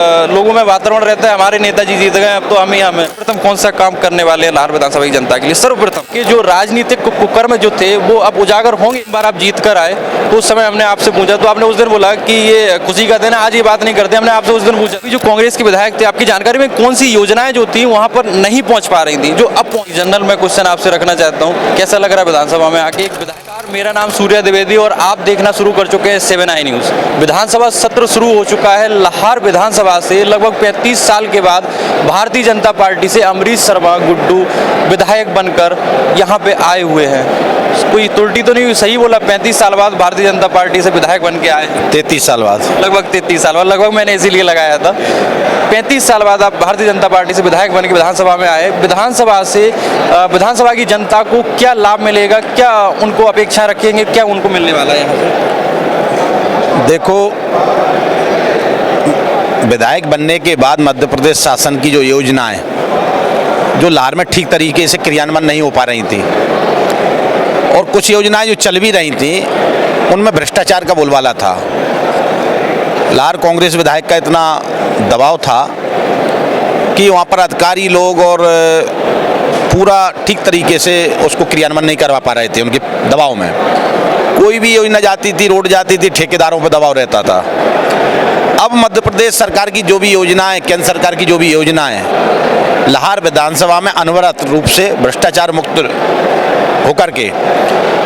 लोगों में वातावरण रहता है हमारे नेताजी जीत गए अब तो हम ही हमें। प्रथम कौन सा काम करने वाले हैं लाहौर विधानसभा की जनता के लिए? सर्वप्रथम कि जो राजनीतिक कुकर्म जो थे वो अब उजागर होंगे। एक बार आप जीत कर आए तो उस समय हमने आपसे पूछा तो आपने उस दिन बोला कि ये खुशी का दिन है, आज ये बात नहीं करते। हमने आपसे उस दिन पूछा जो कांग्रेस के विधायक थे आपकी जानकारी में कौन सी योजनाएं जो थी वहां पर नहीं पहुंच पा रही थी जो अब जनरल मैं क्वेश्चन आपसे रखना चाहता हूँ, कैसा लग रहा है विधानसभा में आके एक विधायक? मेरा नाम सूर्या द्विवेदी और आप देखना शुरू कर चुके हैं 7 आई न्यूज़। विधानसभा सत्र शुरू हो चुका है। लाहौर विधानसभा से लगभग 35 साल के बाद भारतीय जनता पार्टी से अमरीश शर्मा गुड्डू विधायक बनकर यहाँ पे आए हुए हैं। कोई त्रुटि तो नहीं हुई? सही बोला? 35 साल बाद भारतीय जनता पार्टी से विधायक बन के आए। 33 साल बाद, लगभग 33 साल बाद, लगभग मैंने इसीलिए लगाया था। 35 साल बाद आप भारतीय जनता पार्टी से विधायक बन के विधानसभा में आए। विधानसभा की जनता को क्या लाभ मिलेगा, क्या उनको अपेक्षा रखेंगे, क्या उनको मिलने वाला है यहाँ से? देखो, विधायक बनने के बाद मध्य प्रदेश शासन की जो योजनाएं जो लाहौर में ठीक तरीके से क्रियान्वयन नहीं हो पा रही थी और कुछ योजनाएं जो चल भी रही थी उनमें भ्रष्टाचार का बोलबाला था। लाहौर कांग्रेस विधायक का इतना दबाव था कि वहाँ पर अधिकारी लोग और पूरा ठीक तरीके से उसको क्रियान्वयन नहीं करवा पा रहे थे। उनके दबाव में कोई भी योजना जाती थी, रोड जाती थी, ठेकेदारों पर दबाव रहता था। अब मध्य प्रदेश सरकार की जो भी योजनाएं, केंद्र सरकार की जो भी योजनाएं, लाहौर विधानसभा में अनवरत रूप से भ्रष्टाचार मुक्त होकर के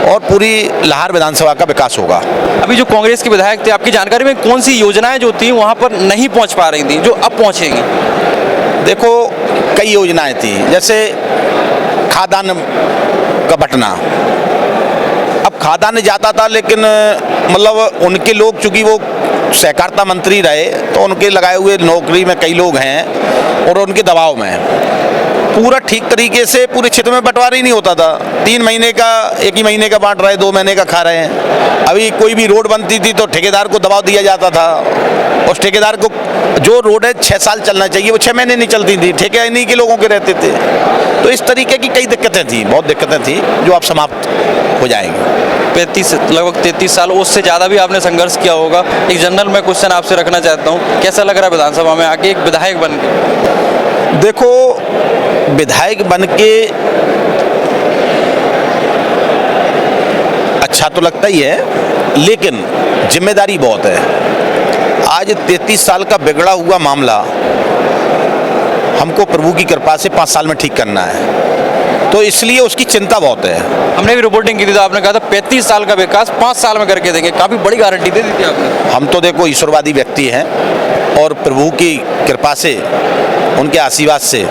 और पूरी लाहौर विधानसभा का विकास होगा। अभी जो कांग्रेस के विधायक थे आपकी जानकारी में कौन सी योजनाएं जो थी वहां पर नहीं पहुंच पा रही थी जो अब पहुंचेंगी? देखो, कई योजनाएं थी, जैसे खाद्यान्न का बंटना। अब खाद्यान्न जाता था लेकिन मतलब उनके लोग, चूंकि वो सहकारिता मंत्री रहे तो उनके लगाए हुए नौकरी में कई लोग हैं और उनके दबाव में पूरा ठीक तरीके से पूरे क्षेत्र में बंटवारा ही नहीं होता था। 3 महीने का, 1 ही महीने का बांट रहे, 2 महीने का खा रहे हैं। अभी कोई भी रोड बनती थी तो ठेकेदार को दबाव दिया जाता था। उस ठेकेदार को जो रोड है 6 साल चलना चाहिए, वो 6 महीने नहीं चलती थी, ठेके इन्हीं के लोगों के रहते थे। तो इस तरीके की कई दिक्कतें थी, बहुत दिक्कतें थी जो अब समाप्त हो जाएंगी। लगभग 33 साल, उससे ज़्यादा भी आपने संघर्ष किया होगा। एक जनरल मैं क्वेश्चन आपसे रखना चाहता हूँ, कैसा लग रहा है विधानसभा में आके एक विधायक बन के? देखो, विधायक बन के अच्छा तो लगता ही है लेकिन जिम्मेदारी बहुत है। आज 33 साल का बिगड़ा हुआ मामला हमको प्रभु की कृपा से 5 साल में ठीक करना है, तो इसलिए उसकी चिंता बहुत है। हमने भी रिपोर्टिंग की थी तो आपने कहा था 35 साल का विकास 5 साल में करके देंगे। काफ़ी बड़ी गारंटी दे दी थी आपने। हम तो देखो ईश्वरवादी व्यक्ति हैं और प्रभु की कृपा से, उनके आशीर्वाद से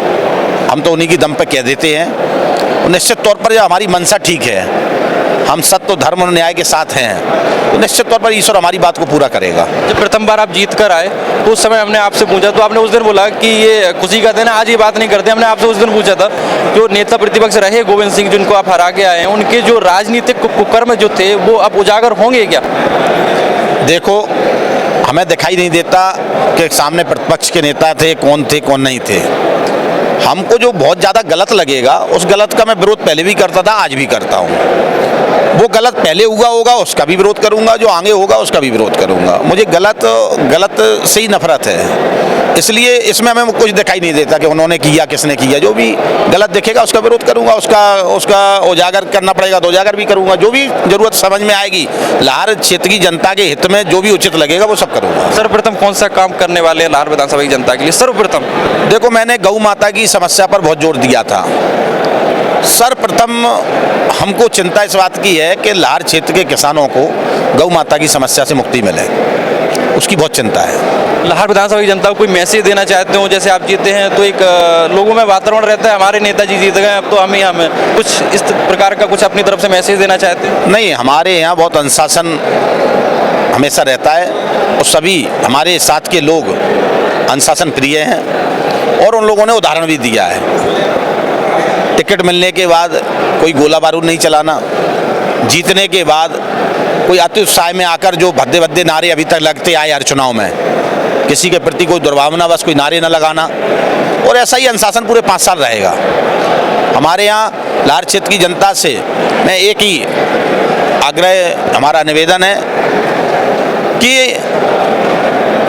हम तो उन्हीं की दम पर कह देते हैं। निश्चित तौर पर हमारी मनसा ठीक है, हम सत्य, धर्म और न्याय के साथ हैं, तो निश्चित तौर पर ईश्वर हमारी बात को पूरा करेगा। जब प्रथम बार आप जीत कर आए तो उस समय हमने आपसे पूछा तो आपने उस दिन बोला कि ये खुशी का दिन है, आज ये बात नहीं करते। हमने आपसे उस दिन पूछा था जो नेता प्रतिपक्ष रहे गोविंद सिंह जिनको आप हरा के आए हैं, उनके जो राजनीतिक कुकर्म जो थे वो अब उजागर होंगे क्या? देखो, हमें दिखाई नहीं देता कि सामने प्रतिपक्ष के नेता थे, कौन नहीं थे। हमको जो बहुत ज़्यादा गलत लगेगा उस गलत का मैं विरोध पहले भी करता था, आज भी करता हूँ। वो गलत पहले हुआ होगा उसका भी विरोध करूँगा, जो आगे होगा उसका भी विरोध करूँगा। मुझे गलत से ही नफरत है, इसलिए इसमें हमें कुछ दिखाई नहीं देता कि उन्होंने किया, किसने किया। जो भी गलत दिखेगा उसका विरोध करूँगा, उसका उजागर करना पड़ेगा तो उजागर भी करूँगा। जो भी जरूरत समझ में आएगी लाहौर क्षेत्र की जनता के हित में जो भी उचित लगेगा वो सब करूँगा। सर्वप्रथम कौन सा काम करने वाले हैं लाहौर विधानसभा की जनता के लिए? सर्वप्रथम देखो, मैंने गौ माता की समस्या पर बहुत जोर दिया था। सर्वप्रथम हमको चिंता इस बात की है कि लाहौर क्षेत्र के किसानों को गौ माता की समस्या से मुक्ति मिले, उसकी बहुत चिंता है। लाहौर विधानसभा की जनता को कोई मैसेज देना चाहते हो? जैसे आप जीते हैं तो एक लोगों में वातावरण रहता है हमारे नेताजी जीत गए अब तो हम ही हमें, कुछ इस प्रकार का कुछ अपनी तरफ से मैसेज देना चाहते हैं? नहीं, हमारे यहाँ बहुत अनुशासन हमेशा रहता है और सभी हमारे साथ के लोग अनुशासन प्रिय हैं और उन लोगों ने उदाहरण भी दिया है। टिकट मिलने के बाद कोई गोला बारूद नहीं चलाना, जीतने के बाद कोई अति उत्साह में आकर जो भद्दे भद्दे नारे अभी तक लगते आए हर चुनाव में, किसी के प्रति कोई दुर्भावना बस कोई नारे न लगाना, और ऐसा ही अनुशासन पूरे 5 साल रहेगा। हमारे यहाँ लाहौर क्षेत्र की जनता से मैं एक ही आग्रह, हमारा निवेदन है कि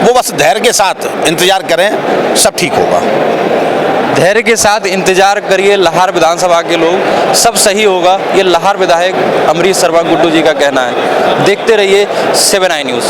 वो बस धैर्य के साथ इंतजार करें, सब ठीक होगा। धैर्य के साथ इंतजार करिए लाहौर विधानसभा के लोग, सब सही होगा, ये लाहौर विधायक अमरीश शर्मा गुड्डू जी का कहना है। देखते रहिए 7i न्यूज़।